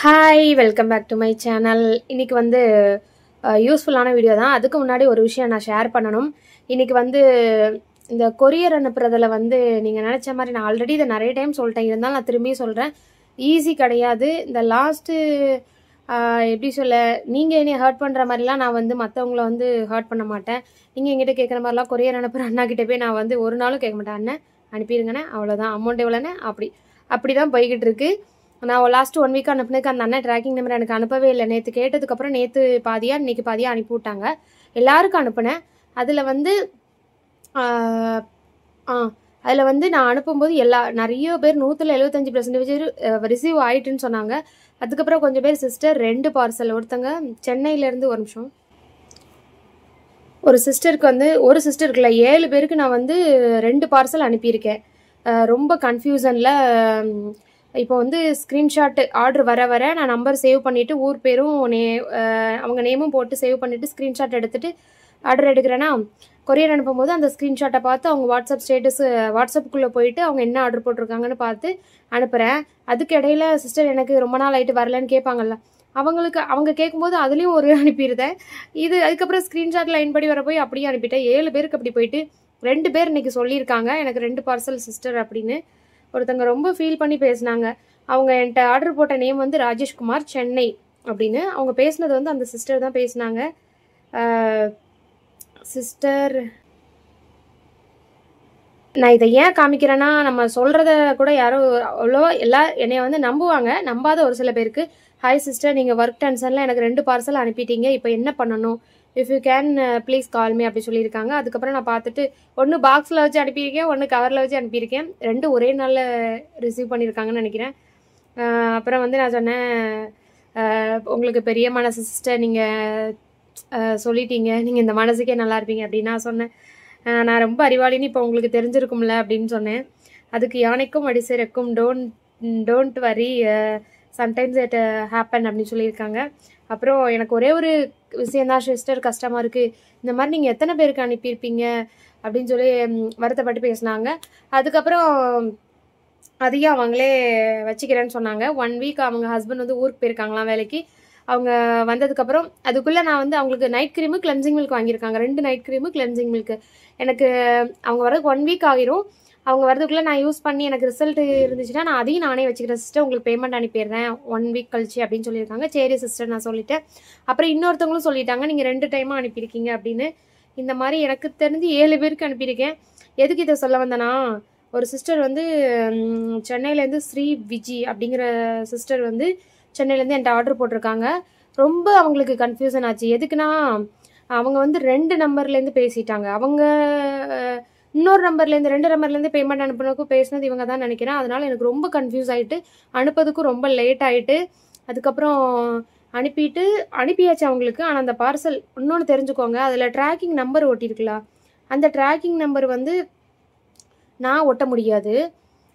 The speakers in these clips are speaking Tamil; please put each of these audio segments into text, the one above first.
Hi welcome back to my channel. இன்றைக்கி வந்து யூஸ்ஃபுல்லான வீடியோ தான். அதுக்கு முன்னாடி ஒரு விஷயம் நான் ஷேர் பண்ணணும். இன்றைக்கி வந்து இந்த கொரியர் அனுப்புறதில் வந்து நீங்கள் நினச்ச மாதிரி நான் ஆல்ரெடி இதை நிறைய டைம் சொல்லிட்டேன், இருந்தாலும் நான் திரும்பி சொல்கிறேன், ஈஸி கிடையாது. இந்த லாஸ்ட்டு எப்படி சொல்ல, நீங்கள் என்னை ஹர்ட் பண்ணுற மாதிரிலாம் நான் வந்து மற்றவங்கள வந்து ஹர்ட் பண்ண மாட்டேன். நீங்கள் எங்கிட்ட கேட்குற மாதிரிலாம் கொரியர் அனுப்புகிற அண்ணாக்கிட்ட போய் நான் வந்து ஒரு நாளும் கேட்க மாட்டேன். அண்ணன் அனுப்பிடுங்கண்ணே, அவ்வளோதான், அமௌண்ட் எவ்வளோண்ணே, அப்படி தான் போய்கிட்டு இருக்கு. நான் லாஸ்ட் 1 வீக் அனுப்புனதுக்கு அந்த அண்ணன் ட்ராக்கிங் நம்பர் எனக்கு அனுப்பவே இல்லை. நேற்று கேட்டதுக்கப்புறம் நேற்று பாதியா இன்றைக்கி பாதியா அனுப்பி விட்டாங்க. எல்லாருக்கும் அனுப்புனேன். அதில் வந்து நான் அனுப்பும்போது நிறைய பேர் 175% ரிசீவ் ஆயிட்டுன்னு சொன்னாங்க. அதுக்கப்புறம் கொஞ்சம் பேர் சிஸ்டர் 2 பார்சல், ஒருத்தங்க சென்னையிலேருந்து, ஒரு நிமிஷம், ஒரு சிஸ்டருக்கு 7 பேருக்கு நான் வந்து 2 பார்சல் அனுப்பியிருக்கேன். ரொம்ப கன்ஃபியூசனில் இப்போ வந்து ஸ்க்ரீன்ஷாட் ஆர்டர் வர நான் நம்பர் சேவ் பண்ணிவிட்டு ஊர் பேரும் அவங்க நேமும் போட்டு சேவ் பண்ணிவிட்டு ஸ்க்ரீன்ஷாட் எடுத்துகிட்டு ஆர்டர் எடுக்கிறேன்னா, கொரியர் அனுப்பும்போது அந்த ஸ்க்ரீன்ஷாட்டை பார்த்து அவங்க வாட்ஸ்அப்புக்குள்ளே போயிட்டு அவங்க என்ன ஆர்டர் போட்டிருக்காங்கன்னு பார்த்து அனுப்புகிறேன். அதுக்கு இடையில சிஸ்டர் எனக்கு ரொம்ப நாள் ஆகிட்டு வரலன்னு கேட்பாங்கல்ல, அவங்க கேட்கும்போது அதுலேயும் ஒரு அனுப்பிடுதேன். அதுக்கப்புறம் ஸ்க்ரீன்ஷாட் லைன் படி வர போய் அப்படியே அனுப்பிட்டேன். 7 பேருக்கு அப்படி போயிட்டு 2 பேர் இன்றைக்கி சொல்லியிருக்காங்க எனக்கு 2 பார்சல் சிஸ்டர் அப்படின்னு. ஒருத்தங்க ரொம்ப ஃபீல் பண்ணி பேசினாங்க. அவங்க என்கிட்ட ஆர்டர் போட்ட நேம் வந்து ராஜேஷ்குமார், சென்னை அப்படின்னு. அவங்க பேசினது வந்து அந்த சிஸ்டர் தான் பேசினாங்க. சிஸ்டர், நான் இதை ஏன் காமிக்கிறேன்னா, நம்ம சொல்கிறத கூட யாரும் அவ்வளோ என்னைய வந்து நம்புவாங்க. நம்பாத ஒரு சில பேருக்கு, ஹாய் சிஸ்டர், நீங்கள் ஒர்க் டென்ஷனில் எனக்கு 2 பார்சல் அனுப்பிட்டீங்க, இப்போ என்ன பண்ணணும், if you can please call me அப்படி சொல்லியிருக்காங்க. அதுக்கப்புறம் நான் பார்த்துட்டு ஒன்று பாக்ஸில் வச்சு அனுப்பியிருக்கேன், ஒன்று கவரில் வச்சு அனுப்பியிருக்கேன். 2 ஒரே நாளில் ரிசீவ் பண்ணியிருக்காங்கன்னு நினைக்கிறேன். அப்புறம் வந்து நான் சொன்னேன், உங்களுக்கு பெரிய மனசு சிஸ்டர், நீங்கள் சொல்லிட்டீங்க, நீங்கள் இந்த மனசுக்கே நல்லா இருப்பீங்க அப்படின்னு நான் சொன்னேன். நான் ரொம்ப அறிவாளின்னு இப்போ உங்களுக்கு தெரிஞ்சிருக்கும்ல அப்படின்னு சொன்னேன். அதுக்கு யானைக்கும் அடிசிறக்கும் don't worry, sometimes it happen அப்படின்னு சொல்லியிருக்காங்க. அப்புறம் எனக்கு ஒரே ஒரு விஷயந்தான் சிஸ்டர் கஷ்டமாக இருக்குது, இந்த மாதிரி நீங்கள் எத்தனை பேருக்கு அனுப்பியிருப்பீங்க அப்படின்னு சொல்லி வருத்தப்பட்டு பேசினாங்க. அதுக்கப்புறம் அதையும் அவங்களே வச்சுக்கிறேன்னு சொன்னாங்க. 1 வீக் அவங்க ஹஸ்பண்ட் வந்து ஊருக்கு போயிருக்காங்களாம் வேலைக்கு. அவங்க வந்ததுக்கப்புறம் அதுக்குள்ளே நான் வந்து அவங்களுக்கு நைட் க்ரீமு கிளென்சிங் மில்க் வாங்கியிருக்காங்க. 2 நைட் க்ரீமு கிளென்சிங் மில்க்கு. எனக்கு அவங்க வரதுக்கு 1 வீக் ஆகிரும். அவங்க வரதுக்குள்ளே நான் யூஸ் பண்ணி எனக்கு ரிசல்ட் இருந்துச்சுன்னா நான் அதையும் நானே வச்சுக்கிறேன் சிஸ்டர், உங்களுக்கு பேமெண்ட் அனுப்பிடுறேன் 1 வீக் கழிச்சு அப்படின்னு சொல்லியிருக்காங்க. சரி சிஸ்டர் நான் சொல்லிட்டேன். அப்புறம் இன்னொருத்தவங்களும் சொல்லிட்டாங்க, நீங்கள் 2 டைமாக அனுப்பியிருக்கீங்க அப்படின்னு. இந்த மாதிரி எனக்கு தெரிஞ்சு 7 பேருக்கு அனுப்பியிருக்கேன். எதுக்கு இதை சொல்ல வந்தேன்னா, ஒரு சிஸ்டர் வந்து சென்னையிலேருந்து ஸ்ரீ விஜி அப்படிங்கிற சிஸ்டர் வந்து சென்னையிலேருந்து என்கிட்ட ஆர்டர் போட்டிருக்காங்க. ரொம்ப அவங்களுக்கு கன்ஃபியூசன் ஆச்சு. எதுக்குன்னா, அவங்க வந்து 2 நம்பர்லேருந்து பேசிட்டாங்க. அவங்க இன்னொரு நம்பர்லேருந்து 2 நம்பர்லேருந்து பேமெண்ட் அனுப்புனதுக்கும் பேசினது இவங்க தான் நினைக்கிறேன். அதனால் எனக்கு ரொம்ப கன்ஃபியூஸ் ஆகிட்டு அனுப்புறதுக்கும் ரொம்ப லேட் ஆகிட்டு, அதுக்கப்புறம் அனுப்பியாச்சு அவங்களுக்கு. ஆனால் அந்த பார்சல் இன்னொன்று தெரிஞ்சுக்கோங்க, அதில் ட்ராக்கிங் நம்பர் ஒட்டியிருக்கலாம். அந்த ட்ராக்கிங் நம்பர் வந்து நான் ஒட்ட முடியாது.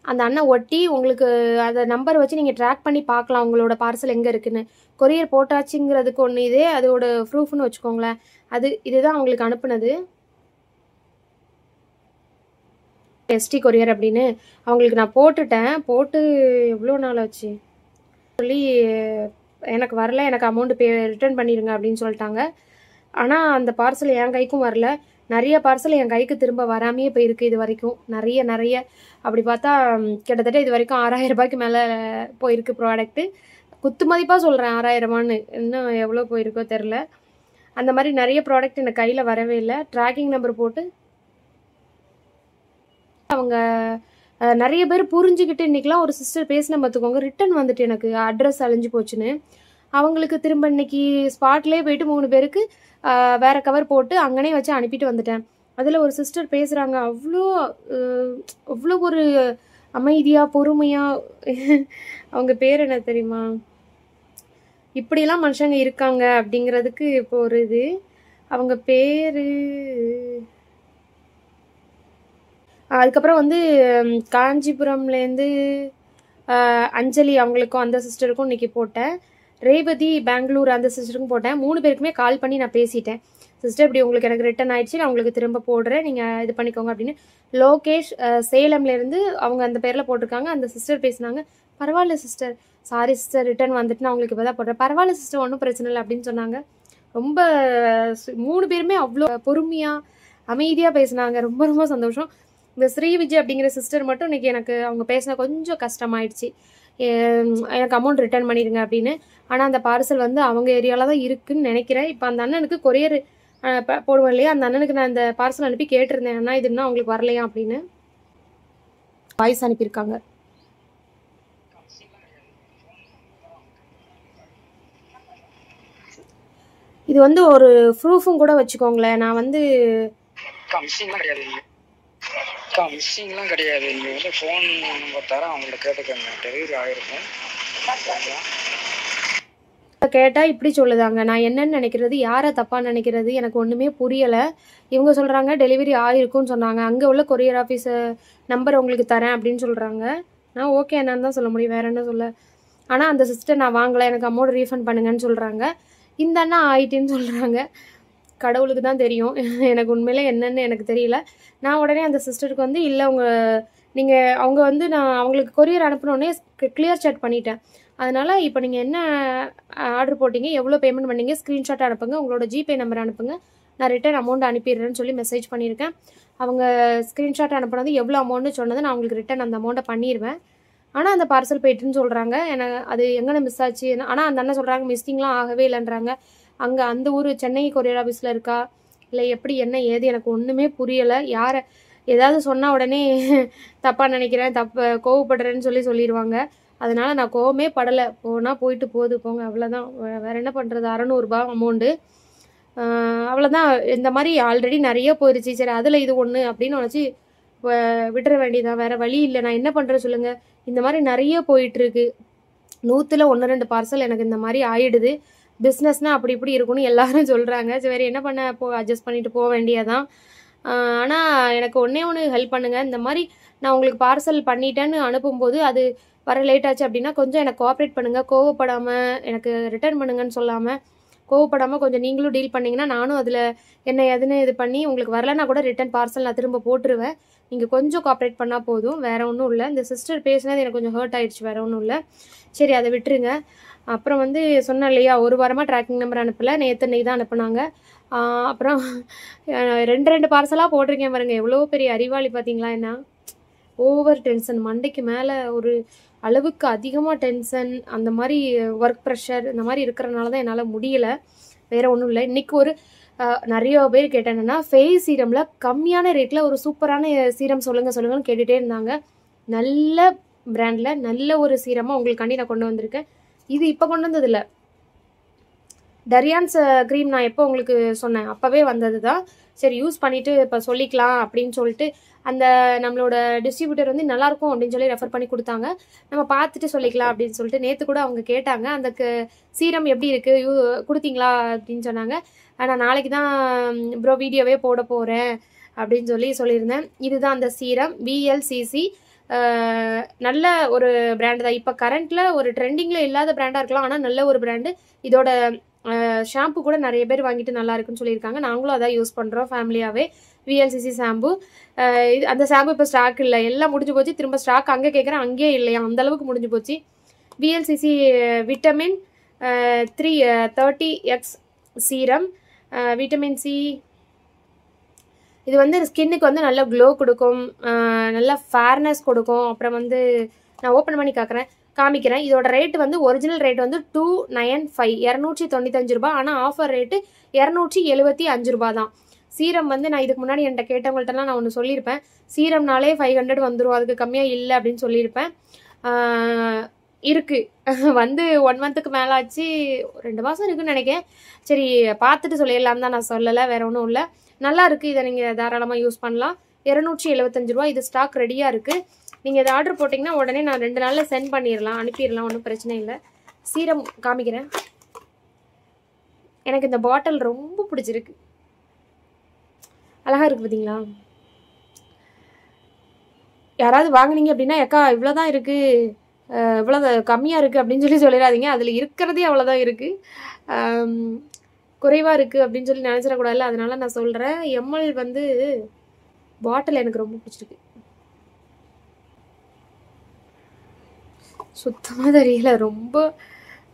அந்த அண்ணன் ஒட்டி உங்களுக்கு அந்த நம்பர் வச்சு நீங்கள் ட்ராக் பண்ணி பார்க்கலாம் உங்களோட பார்சல் எங்கே இருக்குன்னு. கொரியர் போட்டாச்சுங்கிறதுக்கு ஒன்று இதே அதோட ப்ரூஃப்னு வச்சுக்கோங்களேன். இதுதான் அவங்களுக்கு அனுப்புனது, எஸ்டி கொரியர் அப்படின்னு. அவங்களுக்கு நான் போட்டு எவ்வளோ நாள் ஆச்சு சொல்லி, எனக்கு வரல, எனக்கு அமௌண்ட் ரிட்டர்ன் பண்ணிடுங்க அப்படின்னு சொல்லிட்டாங்க. ஆனால் அந்த பார்சல் என் கைக்கும் வரல. நிறைய பார்சல் என் கைக்கு திரும்ப வராமையே போயிருக்கு இது வரைக்கும். நிறைய அப்படி பார்த்தா கிட்டத்தட்ட இது வரைக்கும் 6000 ரூபாய்க்கு மேலே போயிருக்கு ப்ராடக்ட்டு. குத்து மதிப்பாக சொல்கிறேன் 6000ரூபான்னு, இன்னும் எவ்வளோ போயிருக்கோ தெரில. அந்த மாதிரி நிறைய ப்ராடக்ட் எனக்கு கையில் வரவே இல்லை. ட்ராக்கிங் நம்பர் போட்டு அவங்க நிறைய பேர் புரிஞ்சுக்கிட்டு, இன்றைக்கெலாம் ஒரு சிஸ்டர் பேசின பார்த்துக்கோங்க, ரிட்டன் வந்துட்டு எனக்கு அட்ரஸ் அழிஞ்சு போச்சுன்னு. அவங்களுக்கு திரும்ப இன்னைக்கு ஸ்பாட்லேயே போயிட்டு 3 பேருக்கு வேறு கவர் போட்டு அங்கனே வச்சு அனுப்பிட்டு வந்துட்டேன். அதில் ஒரு சிஸ்டர் பேசுகிறாங்க, அவ்வளோ ஒரு அமைதியாக பொறுமையாக. அவங்க பேர் என்ன தெரியுமா, இப்படிலாம் மனுஷங்க இருக்காங்க அப்படிங்கிறதுக்கு இப்போ ஒரு இது. அவங்க பேர், அதுக்கப்புறம் வந்து காஞ்சிபுரம்லேருந்து அஞ்சலி, அவங்களுக்கும் அந்த சிஸ்டருக்கும் இன்றைக்கி போட்டேன். ரேவதி பெங்களூர் அந்த சிஸ்டருக்கும் போட்டேன். 3 பேருக்குமே கால் பண்ணி நான் பேசிட்டேன். சிஸ்டர் இப்படி உங்களுக்கு எனக்கு ரிட்டன் ஆயிடுச்சு, நான் உங்களுக்கு திரும்ப போடுறேன், நீங்கள் இது பண்ணிக்கோங்க அப்படின்னு. லோகேஷ் சேலம்லேருந்து அவங்க அந்த பேரில் போட்டிருக்காங்க. அந்த சிஸ்டர் பேசினாங்க, பரவாயில்ல சிஸ்டர், சாரி சிஸ்டர், ரிட்டர்ன் வந்துட்டு நான் உங்களுக்கு இப்போ தான் போடுறேன். பரவாயில்ல சிஸ்டர், ஒன்றும் பிரச்சனை இல்லை அப்படின்னு சொன்னாங்க. ரொம்ப 3 பேருமே அவ்வளோ பொறுமையாக அமைதியாக பேசினாங்க. ரொம்ப ரொம்ப சந்தோஷம். இந்த ஸ்ரீ விஜய் அப்படிங்கிற சிஸ்டர் மட்டும் இன்னைக்கு எனக்கு அவங்க பேசின கொஞ்சம் கஷ்டமாயிடுச்சு. எனக்கு அமௌண்ட் ரிட்டர்ன் பண்ணிடுங்க அப்படின்னு. ஆனால் அந்த பார்சல் வந்து அவங்க ஏரியாவில் தான் இருக்குன்னு நினைக்கிறேன். இப்போ அந்த அண்ணனுக்கு கொரியர் போடுவோம் இல்லையா, அந்த அண்ணனுக்கு நான் இந்த பார்சல் அனுப்பி கேட்டிருந்தேன், அண்ணா இது இன்னும் அவங்களுக்கு வரலையா அப்படின்னு. வாய்ஸ் அனுப்பியிருக்காங்க. இது வந்து ஒரு ப்ரூஃபும் கூட வச்சுக்கோங்களேன். நான் வந்து மிஸ்ஸிங்லாம் கிடையாது. நீங்கள் வந்து ஃபோன் நம்பர் தரேன், அவங்கள்ட்ட கேட்டுக்கோங்க, டெலிவரி ஆகிருக்கும். கேட்டால் இப்படி சொல்லுதாங்க. நான் என்னன்னு நினைக்கிறது, யாரை தப்பாக நினைக்கிறது எனக்கு ஒன்றுமே புரியலை. இவங்க சொல்கிறாங்க டெலிவரி ஆகிருக்குன்னு சொன்னாங்க, அங்கே உள்ள கொரியர் ஆஃபீஸு நம்பர் உங்களுக்கு தரேன் அப்படின்னு சொல்கிறாங்க. நான் ஓகே என்னன்னு தான் சொல்ல முடியும், வேறு என்ன சொல்ல. ஆனால் அந்த சிஸ்டர் நான் வாங்கலை, எனக்கு அமௌண்ட் ரீஃபண்ட் பண்ணுங்கன்னு சொல்கிறாங்க. இந்த அண்ணா ஆயிட்டுன்னு சொல்கிறாங்க. கடவுளுக்கு தான் தெரியும், எனக்கு உண்மையிலே என்னன்னு எனக்கு தெரியல. நான் உடனே அந்த சிஸ்டருக்கு வந்து இல்லை அவங்க வந்து நான் அவங்களுக்கு கொரியர் அனுப்பினோடனே கிளியர் சாட் பண்ணிட்டேன். அதனால் இப்போ நீங்கள் என்ன ஆர்டர் போட்டிங்க, எவ்வளோ பேமெண்ட் பண்ணீங்க, ஸ்க்ரீன்ஷாட் அனுப்புங்க, உங்களோட ஜிபே நம்பர் அனுப்புங்க, நான் ரிட்டர்ன் அமௌண்ட் அனுப்பிடுறேன்னு சொல்லி மெசேஜ் பண்ணியிருக்கேன். அவங்க ஸ்க்ரீன்ஷாட் அனுப்புனது எவ்வளோ அமௌண்ட்டு சொன்னது நான் உங்களுக்கு ரிட்டர்ன் அந்த அமௌண்ட்டை பண்ணிடுவேன். ஆனால் அந்த பார்சல் போயிட்டுன்னு சொல்கிறாங்க. எனக்கு அது எங்கே மிஸ் ஆச்சு. ஆனால் அந்த அண்ணன் சொல்கிறாங்க மிஸ்ஸிங்லாம் ஆகவே இல்லைன்றாங்க. அங்கே அந்த ஊர் சென்னை கொரியர் ஆஃபீஸில் இருக்கா இல்லை எப்படி என்ன ஏது எனக்கு ஒன்றுமே புரியலை. யாரை ஏதாவது சொன்னால் உடனே தப்பாக நினைக்கிறேன், கோவப்படுறேன்னு சொல்லிடுவாங்க. அதனால் நான் கோவமே படலை. போனால் போயிட்டு போங்க, அவ்வளோதான். வேறு என்ன பண்ணுறது, 600 ரூபாய் அமௌண்ட்டு, அவ்வளோதான். இந்த மாதிரி ஆல்ரெடி நிறைய போயிடுச்சு. சரி அதில் இது ஒன்று அப்படின்னு நினச்சி விட்டுற வேண்டியதான், வேறு வழி இல்லை. நான் என்ன பண்ணுறேன் சொல்லுங்கள். இந்த மாதிரி நிறைய போயிட்டுருக்கு. 100ல் 1-2 பார்சல் எனக்கு இந்த மாதிரி ஆயிடுது. பிஸ்னஸ்னால் அப்படி இப்படி இருக்குன்னு எல்லாரும் சொல்கிறாங்க. சரி என்ன பண்ண, அட்ஜஸ்ட் பண்ணிட்டு போக வேண்டியதான். ஆனால் எனக்கு ஒன்று ஹெல்ப் பண்ணுங்கள். இந்த மாதிரி நான் உங்களுக்கு பார்சல் பண்ணிட்டேன்னு அனுப்பும்போது அது வர லேட் ஆச்சு அப்படின்னா கொஞ்சம் எனக்கு கோஆப்ரேட் பண்ணுங்கள். கோவப்படாமல் எனக்கு ரிட்டர்ன் பண்ணுங்கன்னு சொல்லாமல் கோவப்படாமல் கொஞ்சம் நீங்களும் டீல் பண்ணிங்கன்னா நானும் அதில் என்ன எதுன்னு இது பண்ணி உங்களுக்கு வரலன்னா கூட ரிட்டர்ன் பார்சல் நான் திரும்ப போட்டுருவேன். நீங்கள் கொஞ்சம் கோஆப்ரேட் பண்ணால் போதும், வேறு ஒன்றும் இல்லை. இந்த சிஸ்டர் பேசினது எனக்கு கொஞ்சம் ஹர்ட் ஆகிடுச்சு, வேறு ஒன்றும் இல்லை. சரி அதை விட்டுருங்க. அப்புறம் வந்து சொன்னேன் இல்லையா, 1 வாரமாக ட்ராக்கிங் நம்பர் அனுப்பலை, நேற்று தான் அனுப்புனாங்க. அப்புறம் 2 பார்சலாக போட்டிருக்கேன் பாருங்கள். எவ்வளோ பெரிய அறிவாளி பார்த்தீங்களா. என்ன ஓவர் டென்ஷன், மண்டைக்கு மேலே ஒரு அளவுக்கு அதிகமாக டென்ஷன், அந்த மாதிரி ஒர்க் ப்ரெஷர் இந்த மாதிரி இருக்கிறனால தான் என்னால் முடியலை, வேறு ஒன்றும் இல்லை. இன்றைக்கி ஒரு நிறைய பேர் கேட்டேன்னா ஃபேஸ் சீரமில் கம்மியான ரேட்டில் ஒரு சூப்பரான சீரம் சொல்லுங்கன்னு கேட்டுகிட்டே இருந்தாங்க. நல்ல பிராண்டில் நல்ல ஒரு சீரமாக உங்களுக்காண்டி நான் கொண்டு வந்திருக்கேன். இது இப்போ கொண்டு வந்ததில்லை, டரியான்ஸ் க்ரீம் நான் எப்போ உங்களுக்கு சொன்னேன் அப்போவே வந்தது தான். சரி யூஸ் பண்ணிவிட்டு இப்போ சொல்லிக்கலாம் அப்படின்னு சொல்லிட்டு அந்த நம்மளோட டிஸ்ட்ரிபியூட்டர் வந்து நல்லாயிருக்கும் அப்படின்னு சொல்லி ரெஃபர் பண்ணி கொடுத்தாங்க. நம்ம பார்த்துட்டு சொல்லிக்கலாம் அப்படின்னு சொல்லிட்டு நேற்று கூட அவங்க கேட்டாங்க, அந்த சீரம் எப்படி இருக்குது கொடுத்தீங்களா அப்படின்னு சொன்னாங்க. ஆனால் நாளைக்கு தான் ப்ரோ வீடியோவே போட போகிறேன் அப்படின்னு சொல்லியிருந்தேன். இதுதான் அந்த சீரம், VLCC. நல்ல ஒரு பிராண்டு தான். இப்போ கரண்ட்டில் ஒரு ட்ரெண்டிங்கில் இல்லாத பிராண்டாக இருக்கலாம், ஆனால் நல்ல ஒரு பிராண்டு. இதோட ஷாம்பு கூட நிறைய பேர் வாங்கிட்டு நல்லா இருக்குன்னு சொல்லியிருக்காங்க. நாங்களும் அதான் யூஸ் பண்ணுறோம் ஃபேமிலியாகவே. VLCC shampoo. அந்த ஷாம்பு இப்போ ஸ்டாக் இல்லை, எல்லாம் முடிஞ்சு போச்சு. திரும்ப ஸ்டாக் அங்கே கேட்குறேன், அங்கேயே இல்லையா, அந்தளவுக்கு முடிஞ்சு போச்சு. VLCC vitamin 30X serum, vitamin C. இது வந்து ஸ்கின்னுக்கு வந்து நல்ல க்ளோ கொடுக்கும், நல்ல ஃபேர்னஸ் கொடுக்கும். அப்புறம் வந்து நான் ஓப்பன் பண்ணி காமிக்கிறேன். இதோட ரேட்டு வந்து ஒரிஜினல் ரேட் வந்து 295 295 ரூபா. ஆனால் ஆஃபர் ரேட்டு 275 ரூபா தான். சீரம் வந்து நான் இதுக்கு முன்னாடி என்கிட்ட கேட்டவங்கள்ட்டலாம் நான் ஒன்று சொல்லியிருப்பேன், சீரம்னாலே 500 வந்துடும், அதுக்கு கம்மியாக இல்லை அப்படின்னு சொல்லியிருப்பேன். இருக்குது வந்து 1 மந்த்துக்கு மேலே ஆச்சு, 2 மாதம் இருக்குன்னு நினைக்கிறேன். சரி பார்த்துட்டு சொல்லிடலாம் தான் நான் சொல்லலை, வேறு ஒன்றும் இல்லை. நல்லா இருக்குது, இதை நீங்கள் தாராளமாக யூஸ் பண்ணலாம். 275 ரூபா. இது ஸ்டாக் ரெடியாக இருக்குது. நீங்கள் இதை ஆர்டர் போட்டிங்கன்னா உடனே நான் 2 நாளில் சென்ட் பண்ணிடலாம், அனுப்பிடலாம், ஒன்றும் பிரச்சனை இல்லை. சீரம் காமிக்கிறேன். எனக்கு இந்த பாட்டில் ரொம்ப பிடிச்சிருக்கு, அழகாக இருக்குது பார்த்தீங்களா. யாராவது வாங்கினீங்க அப்படின்னா அக்கா இவ்வளோதான் இருக்குது, இவ்வளோ கம்மியாக இருக்குது அப்படின்னு சொல்லிடாதீங்க. அதில் இருக்கிறதே அவ்வளோதான் இருக்குது, குறைவாக இருக்குது அப்படின்னு சொல்லி நினச்சிடக்கூடாதுல்ல. அதனால நான் சொல்கிறேன். எம்எல் வந்து பாட்டில் எனக்கு ரொம்ப பிடிச்சிருக்கு. சுத்தமாக தெரியல, ரொம்ப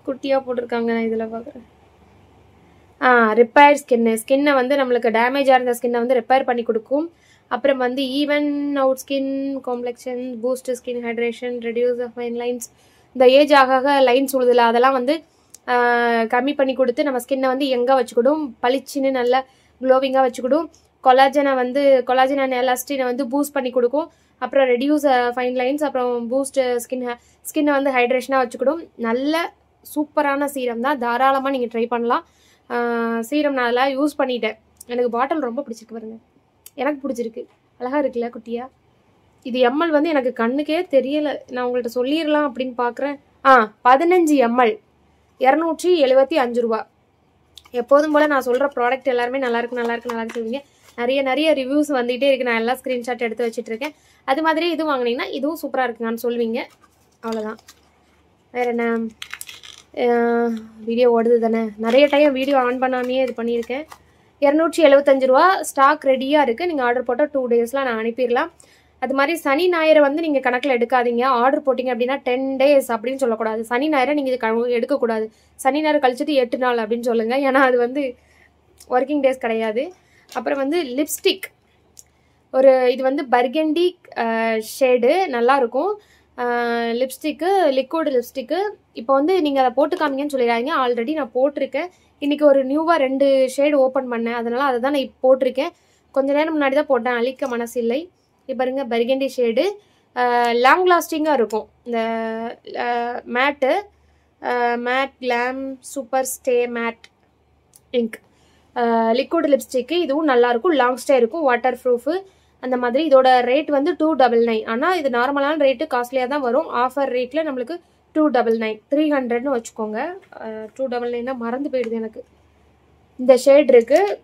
குட்டியாக போட்டிருக்காங்க. நான் இதில் பார்க்குறேன். ரிப்பேர் ஸ்கின்னை வந்து நம்மளுக்கு டேமேஜாக இருந்த ஸ்கின்னை வந்து ரிப்பேர் பண்ணி கொடுக்கும். அப்புறம் வந்து even out skin complexion, boost skin hydration, reduce of fine lines. இந்த ஏஜ் ஆக லைன்ஸ் உழுதுல அதெல்லாம் வந்து கம்மி பண்ணி கொடுத்து நம்ம ஸ்கின்னை வந்து எங்கே வச்சுக்கிடும், பளிச்சுன்னு நல்லா க்ளோவிங்காக வச்சுக்கிடும். கொலாஜன் அண்ட் எலாஸ்டினை வந்து பூஸ்ட் பண்ணி கொடுக்கும். அப்புறம் ரெடியூஸ் ஃபைன் லைன்ஸ், அப்புறம் பூஸ்ட் ஸ்கின்னை வந்து ஹைட்ரேஷனாக வச்சுக்கிடும். நல்ல சூப்பரான சீரம் தான், தாராளமாக நீங்கள் ட்ரை பண்ணலாம். சீரம் நான் அதெல்லாம் யூஸ் பண்ணிட்டேன். எனக்கு பாட்டில் ரொம்ப பிடிச்சிருக்கு பாருங்க, எனக்கு பிடிச்சிருக்கு, அழகாக இருக்குல்ல குட்டியா. இது எம்எல் வந்து எனக்கு கண்ணுக்கே தெரியலை, நான் உங்கள்கிட்ட சொல்லிடலாம் அப்படின்னு பார்க்குறேன். 15 ml 275 ரூபா. எப்போதும் போல் நான் சொல்கிற ப்ராடக்ட் எல்லாருமே நல்லாயிருக்கு சொல்லுவீங்க. நிறைய ரிவ்யூஸ் வந்துகிட்டே இருக்குது. நான் எல்லாம் ஸ்க்ரீன்ஷாட் எடுத்து வச்சுட்ருக்கேன். அது மாதிரி இது வாங்கினீங்கன்னா இதுவும் சூப்பராக இருக்குங்கன்னு சொல்லுவீங்க. அவ்வளோதான். வேறு என்ன, வீடியோ ஓடுது தானே, நிறைய டைம் வீடியோ ஆன் பண்ணாமையே இது பண்ணியிருக்கேன். 275 ரூபா ஸ்டாக் ரெடியாக இருக்குது. நீங்கள் ஆர்டர் போட்டால் 2 daysலாம் நான் அனுப்பிடலாம். அது மாதிரி சனி ஞாயிறு வந்து நீங்கள் கணக்கில் எடுக்காதீங்க. ஆர்டர் போட்டிங்க அப்படின்னா 10 days அப்படின்னு சொல்லக்கூடாது. சனி ஞாயிறை நீங்கள் இது எடுக்கக்கூடாது. சனி ஞாயிறு கழிச்சிட்டு 8 நாள் அப்படின்னு சொல்லுங்கள், ஏன்னா அது வந்து ஒர்க்கிங் டேஸ் கிடையாது. அப்புறம் வந்து லிப்ஸ்டிக், இது வந்து பர்கண்டி ஷேடு, நல்லாயிருக்கும் லிப்ஸ்டிக்கு, லிக்விட் லிப்ஸ்டிக்கு. இப்போ வந்து நீங்கள் அதை போட்டு காமிங்கன்னு சொல்லிடாதீங்க, ஆல்ரெடி நான் போட்டிருக்கேன். இன்றைக்கி ஒரு நியூவாக 2 ஷேடு ஓப்பன் பண்ணேன், அதனால் அதை தான் நான் இப்போ போட்டிருக்கேன். கொஞ்சம் நேரம் முன்னாடி தான் போட்டேன், அழிக்க மனசில்லை. இப்போ பாருங்க, பர்கண்டி ஷேடு, லாங் லாஸ்டிங்காக இருக்கும். இந்த matte glam super stay matte ink liquid lipstick. இதுவும் நல்லாயிருக்கும், லாங் ஸ்டே இருக்கும், வாட்டர் ப்ரூஃபு அந்த மாதிரி. இதோட ரேட் வந்து 299. ஆனால் இது நார்மலான ரேட்டு காஸ்ட்லியாக தான் வரும். ஆஃபர் ரேட்டில் நம்மளுக்கு 299, 300ன்னு வச்சுக்கோங்க. 299 மறந்து போயிடுது எனக்கு. இந்த ஷேட் இருக்குது.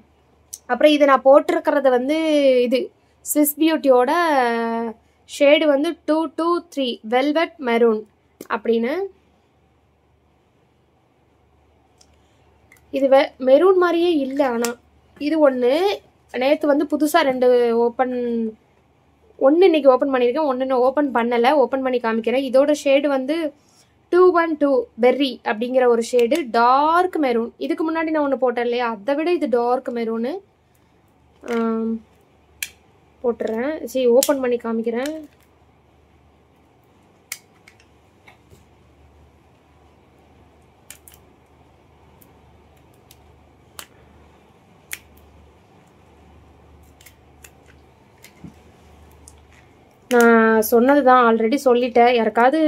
அப்புறம் இது நான் போட்டிருக்கிறது வந்து இது ஸ்விஸ் பியூட்டியோட ஷேடு வந்து 223 வெல்வெட் மெரூன் அப்படின்னு. இது மெரூன் மாதிரியே இல்லை, ஆனால் இது ஒன்று. நேற்று வந்து புதுசாக 2 ஒன்று இன்றைக்கி ஓப்பன் பண்ணியிருக்கேன், ஒன்று நான் ஓப்பன் பண்ணலை, ஓப்பன் பண்ணி காமிக்கிறேன். இதோட ஷேடு வந்து 212 பெர்ரி அப்படிங்கிற ஒரு ஷேடு, டார்க் மெரூன். இதுக்கு முன்னாடி நான் ஒன்று போட்டேன் இல்லையா, அதை விட இது டார்க் மெரூனு. போட்டுறேன், சரி ஓப்பன் பண்ணி காமிக்கிறேன். நான் சொன்னது தான், ஆல்ரெடி சொல்லிட்டேன். யாருக்காவது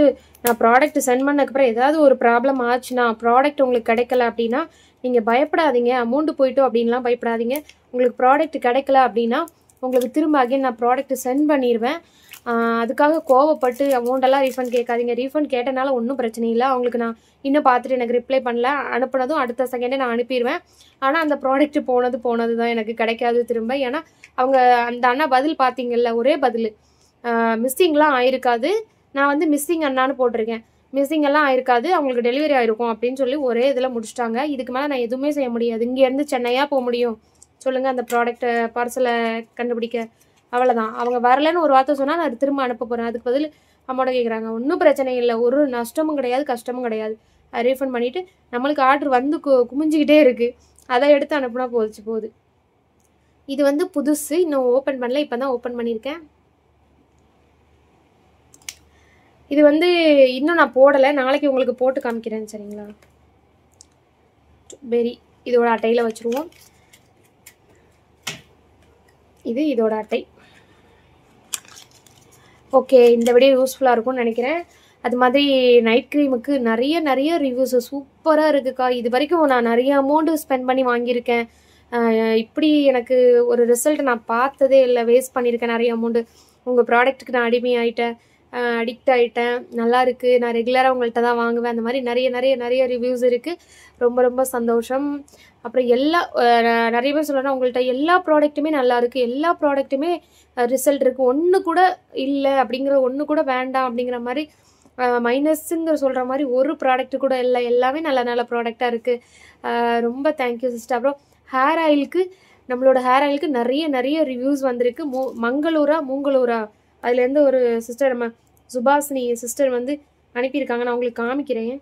நான் ப்ராடக்ட் சென்ட் பண்ணதுக்கப்புறம் ஏதாவது ஒரு ப்ராப்ளம் ஆச்சுன்னா, ப்ராடக்ட் உங்களுக்கு கிடைக்கல அப்படின்னா நீங்கள் பயப்படாதீங்க. அமௌண்ட்டு போயிட்டோம் அப்படின்லாம் பயப்படாதீங்க. உங்களுக்கு ப்ராடக்ட் கிடைக்கல அப்படின்னா உங்களுக்கு திரும்ப அகைன் நான் ப்ராடக்ட் சென்ட் பண்ணிடுவேன். அதுக்காக கோவப்பட்டு அமௌண்ட்டெல்லாம் ரீஃபண்ட் கேட்காதீங்க. ரீஃபண்ட் கேட்டனால ஒன்றும் பிரச்சனை இல்லை. அவங்களுக்கு நான் இன்னும் பார்த்துட்டு எனக்கு ரிப்ளை பண்ணல, அனுப்புனதும் அடுத்த செகண்டே நான் அனுப்பிடுவேன். ஆனால் அந்த ப்ராடக்ட் போனது தான், எனக்கு கிடைக்காது திரும்ப. ஏன்னா அவங்க அந்த அண்ணா பதில் பார்த்தீங்கல்ல, ஒரே பதில், மிஸ்ஸிங்லாம் ஆயிருக்காது. நான் வந்து மிஸ்ஸிங் அண்ணான்னு போட்டிருக்கேன், மிஸ்ஸிங் எல்லாம் ஆயிருக்காது, அவங்களுக்கு டெலிவரி ஆயிருக்கும் அப்படின்னு சொல்லி ஒரே இதில் முடிச்சிட்டாங்க. இதுக்கு மேலே நான் எதுவுமே செய்ய முடியாது. இங்கேருந்து சென்னையாக போக முடியும் சொல்லுங்கள் அந்த ப்ராடக்ட்டை பார்சலை கண்டுபிடிக்க? அவ்வளோதான். அவங்க வரலன்னு ஒரு வார்த்தை சொன்னால் நான் திரும்ப அனுப்ப போகிறேன். அதுக்கு பதில் அமௌண்ட்டை கேட்குறாங்க. ஒன்றும் பிரச்சனை இல்லை, ஒரு நஷ்டமும் கிடையாது, கஷ்டமும் கிடையாது. ரீஃபண்ட் பண்ணிவிட்டு நம்மளுக்கு ஆர்டர் வந்து குமிஞ்சிக்கிட்டே இருக்குது, அதை எடுத்து அனுப்புனா போகுது. இது வந்து புதுசு, இன்னும் ஓப்பன் பண்ணல, இப்போ தான் ஓப்பன் பண்ணியிருக்கேன். இது வந்து இன்னும் நான் போடலை, நாளைக்கு உங்களுக்கு போட்டு காமிக்கிறேன் சரிங்களா. பெரி இதோட அட்டையில் வச்சுருவோம். இது இதோட அட்டை. ஓகே, இந்த வீடியோ யூஸ்ஃபுல்லாக இருக்கும்னு நினைக்கிறேன். அது மாதிரி நைட் க்ரீமுக்கு நிறைய ரிவ்யூஸ் சூப்பராக இருக்குக்கா. இது வரைக்கும் நான் நிறைய அமௌண்ட்டு ஸ்பெண்ட் பண்ணி வாங்கியிருக்கேன். இப்படி எனக்கு ஒரு ரிசல்ட் நான் பார்த்ததே இல்லை. வேஸ்ட் பண்ணியிருக்கேன் நிறைய அமௌண்ட்டு. உங்கள் ப்ராடக்ட்டுக்கு நான் அடிக்ட் ஆகிட்டேன். நல்லா இருக்குது, நான் ரெகுலராக உங்கள்கிட்ட தான் வாங்குவேன். அந்த மாதிரி நிறைய ரிவ்யூஸ் இருக்குது. ரொம்ப சந்தோஷம். அப்புறம் நிறைய பேர் சொல்லணும், உங்கள்கிட்ட எல்லா ப்ராடக்ட்டுமே நல்லா இருக்குது, எல்லா ப்ராடக்ட்டுமே ரிசல்ட் இருக்குது, ஒன்று கூட இல்லை அப்படிங்கிற, ஒன்று கூட வேண்டாம் அப்படிங்கிற மாதிரி மைனஸுங்கிற சொல்கிற மாதிரி ஒரு ப்ராடக்ட் கூட இல்லை, எல்லாமே நல்ல ப்ராடக்டாக இருக்குது. ரொம்ப தேங்க்யூ சிஸ்டர். அப்புறம் ஹேர் ஆயிலுக்கு, நம்மளோட ஹேர் ஆயிலுக்கு நிறைய ரிவ்யூஸ் வந்திருக்கு. மூங்கலூரா அதுலேருந்து ஒரு சிஸ்டர், நம்ம சுபாஷினி சிஸ்டர் வந்து அனுப்பியிருக்காங்க. நான் உங்களுக்கு காமிக்கிறேன்.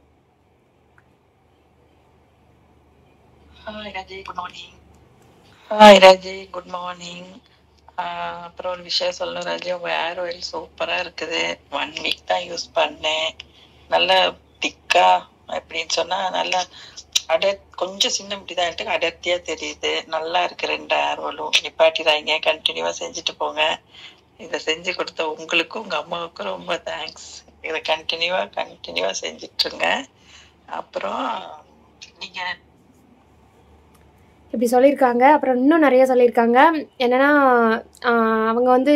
Hi Raji, good morning. Hi Raji, good morning. அப்புறம் ஒரு விஷயம் சொல்லணும் ராஜி, உங்க ஹேர் ஆயில் சூப்பரா இருக்குது. 1 வீக் தான் யூஸ் பண்ணேன். நல்லா திக்கா எப்படின்னு சொன்னா நல்லா கொஞ்சம் சின்ன முட்டிதான் இருக்கு, அடர்த்தியா தெரியுது. நல்லா இருக்கு. 2 ஹேர் ஆயிலும் நிப்பாட்டிடாங்க, கண்டினியூவா செஞ்சுட்டு போங்க. இதை செஞ்சு கொடுத்த உங்களுக்கும் உங்க அம்மாவுக்கும் ரொம்ப தேங்க்ஸ். இதை கண்டினியூவா செஞ்சுட்டுருங்க. அப்புறம் நீங்க இப்படி சொல்லியிருக்காங்க. அப்புறம் இன்னும் நிறைய சொல்லியிருக்காங்க. என்னன்னா அவங்க வந்து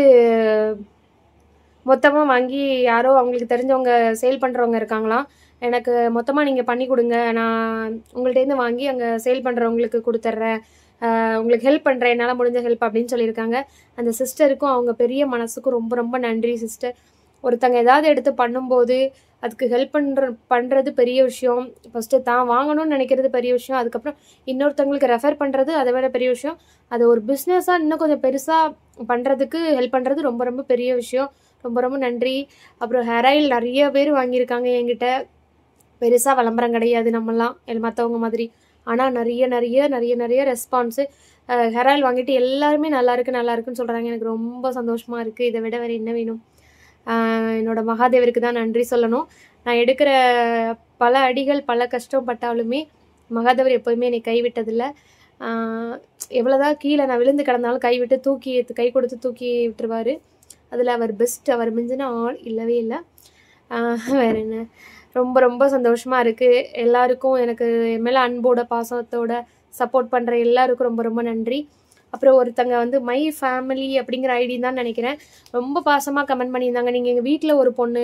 மொத்தமாக வாங்கி யாரோ அவங்களுக்கு தெரிஞ்சவங்க சேல் பண்ணுறவங்க இருக்காங்களாம். எனக்கு மொத்தமாக நீங்கள் பண்ணி கொடுங்க, நான் உங்கள்கிட்டேருந்து வாங்கி அங்கே சேல் பண்ணுறவங்களுக்கு கொடுத்துட்றேன், உங்களுக்கு ஹெல்ப் பண்ணுறேன், என்னால் முடிஞ்ச ஹெல்ப் அப்படின்னு சொல்லியிருக்காங்க. அந்த சிஸ்டருக்கும் அவங்க பெரிய மனசுக்கும் ரொம்ப ரொம்ப நன்றி சிஸ்டர். ஒருத்தங்க ஏதாவது எடுத்து பண்ணும்போது அதுக்கு ஹெல்ப் பண்ணுறது பெரிய விஷயம். ஃபஸ்ட்டு தான் வாங்கணும்னு நினைக்கிறது பெரிய விஷயம். அதுக்கப்புறம் இன்னொருத்தவங்களுக்கு ரெஃபர் பண்ணுறது அதை விட பெரிய விஷயம். அதை ஒரு பிஸ்னஸாக இன்னும் கொஞ்சம் பெருசாக பண்ணுறதுக்கு ஹெல்ப் பண்ணுறது ரொம்ப ரொம்ப பெரிய விஷயம். ரொம்ப ரொம்ப நன்றி. அப்புறம் ஹேர் ஆயில் நிறைய பேர் வாங்கியிருக்காங்க என்கிட்ட. பெருசாக விளம்பரம் கிடையாது நம்மலாம் மற்றவங்க மாதிரி. ஆனால் நிறைய நிறைய நிறைய நிறைய ரெஸ்பான்ஸு. ஹேர் ஆயில் வாங்கிட்டு எல்லாருமே நல்லா இருக்குன்னு சொல்கிறாங்க. எனக்கு ரொம்ப சந்தோஷமாக இருக்குது. இதை விட வேறு என்ன வேணும்? என்னோடய மகாதேவருக்கு தான் நன்றி சொல்லணும். நான் எடுக்கிற பல அடிகள் பல கஷ்டப்பட்டாலுமே மகாதேவர் எப்போயுமே என்னை கைவிட்டதில்லை. எவ்வளோதான் கீழே நான் விழுந்து கிடந்தாலும் கைவிட்டு கை கொடுத்து தூக்கி விட்டுருவார். அதில் அவர் பெஸ்ட். அவர் மிஞ்சின ஆள் இல்லவே இல்லை. வேறு என்ன, ரொம்ப ரொம்ப சந்தோஷமாக இருக்குது. எல்லாருக்கும் எனக்கு என் மேலே அன்போட பாசத்தோட சப்போர்ட் பண்ணுற எல்லாருக்கும் ரொம்ப ரொம்ப நன்றி. அப்புறம் ஒருத்தங்க வந்து மை ஃபேமிலி அப்படிங்கிற ஐடி தான் நினைக்கிறேன், ரொம்ப பாசமாக கமெண்ட் பண்ணியிருந்தாங்க. நீங்கள் எங்கள் வீட்டில் ஒரு பொண்ணு,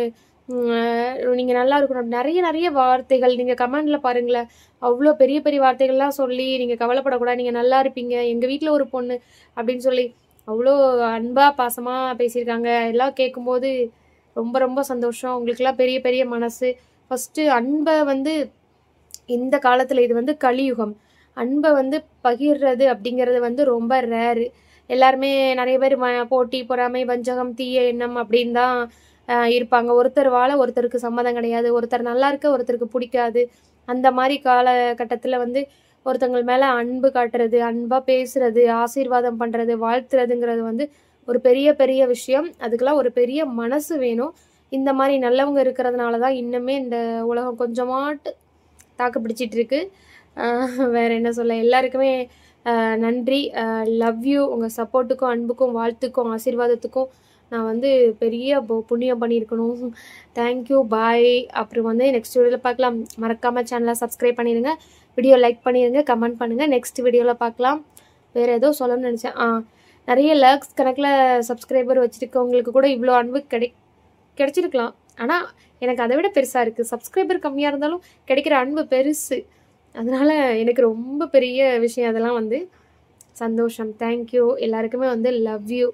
நீங்கள் நல்லா இருக்கணும், நிறைய நிறைய வார்த்தைகள் நீங்கள் கமெண்டில் பாருங்களேன். அவ்வளோ பெரிய பெரிய வார்த்தைகள்லாம் சொல்லி நீங்கள் கவலைப்படக்கூடாது, நீங்கள் நல்லா இருப்பீங்க, எங்கள் வீட்டில் ஒரு பொண்ணு அப்படின்னு சொல்லி அவ்வளோ அன்பாக பாசமாக பேசியிருக்காங்க. எல்லாம் கேட்கும்போது ரொம்ப ரொம்ப சந்தோஷம். உங்களுக்கெல்லாம் பெரிய பெரிய மனசு. ஃபஸ்ட்டு அன்பை வந்து இந்த காலத்தில் இது வந்து கலியுகம். அன்பை வந்து பகிர்றது அப்படிங்கிறது வந்து ரொம்ப ரேரு. எல்லாருமே நிறைய பேர் போட்டி பொறாமை வஞ்சகம் தீய எண்ணம் அப்படின்னு தான் இருப்பாங்க. ஒருத்தர் வாழ ஒருத்தருக்கு சம்மதம் கிடையாது, ஒருத்தர் நல்லா இருக்க ஒருத்தருக்கு பிடிக்காது. அந்த மாதிரி காலகட்டத்தில் வந்து ஒருத்தங்கள் மேலே அன்பு காட்டுறது, அன்பாக பேசுறது, ஆசீர்வாதம் பண்ணுறது, வாழ்த்துறதுங்கிறது வந்து ஒரு பெரிய பெரிய விஷயம். அதுக்கெல்லாம் ஒரு பெரிய மனசு வேணும். இந்த மாதிரி நல்லவங்க இருக்கிறதுனால தான் இன்னுமே இந்த உலகம் கொஞ்சமாட்டு தாக்கு பிடிச்சிட்டு இருக்கு. வேறு என்ன சொல்ல, எல்லாருக்குமே நன்றி. Love you. உங்கள் சப்போர்ட்டுக்கும் அன்புக்கும் வாழ்த்துக்கும் ஆசீர்வாதத்துக்கும் நான் வந்து பெரிய புண்ணியம் பண்ணியிருக்கணும். தேங்க்யூ, பாய். அப்புறம் வந்து நெக்ஸ்ட் வீடியோவில் பார்க்கலாம். மறக்காமல் சேனலை சப்ஸ்கிரைப் பண்ணிடுங்க, வீடியோ லைக் பண்ணிடுங்க, கமெண்ட் பண்ணுங்கள். நெக்ஸ்ட் வீடியோவில் பார்க்கலாம். வேறு ஏதோ சொல்லணும்னு நினச்சேன். நிறைய லேக்ஸ் கணக்கில் சப்ஸ்கிரைபர் வச்சுருக்கவங்களுக்கு கூட இவ்வளோ அன்பு கிடைச்சிருக்கலாம். ஆனால் எனக்கு அதை விட பெருசாக இருக்குது. சப்ஸ்கிரைபர் கம்மியாக இருந்தாலும் கிடைக்கிற அன்பு பெருசு. அதனால் எனக்கு ரொம்ப பெரிய விஷயம். அதெல்லாம் வந்து சந்தோஷம். தேங்க்யூ. எல்லாருக்குமே வந்து லவ் யூ.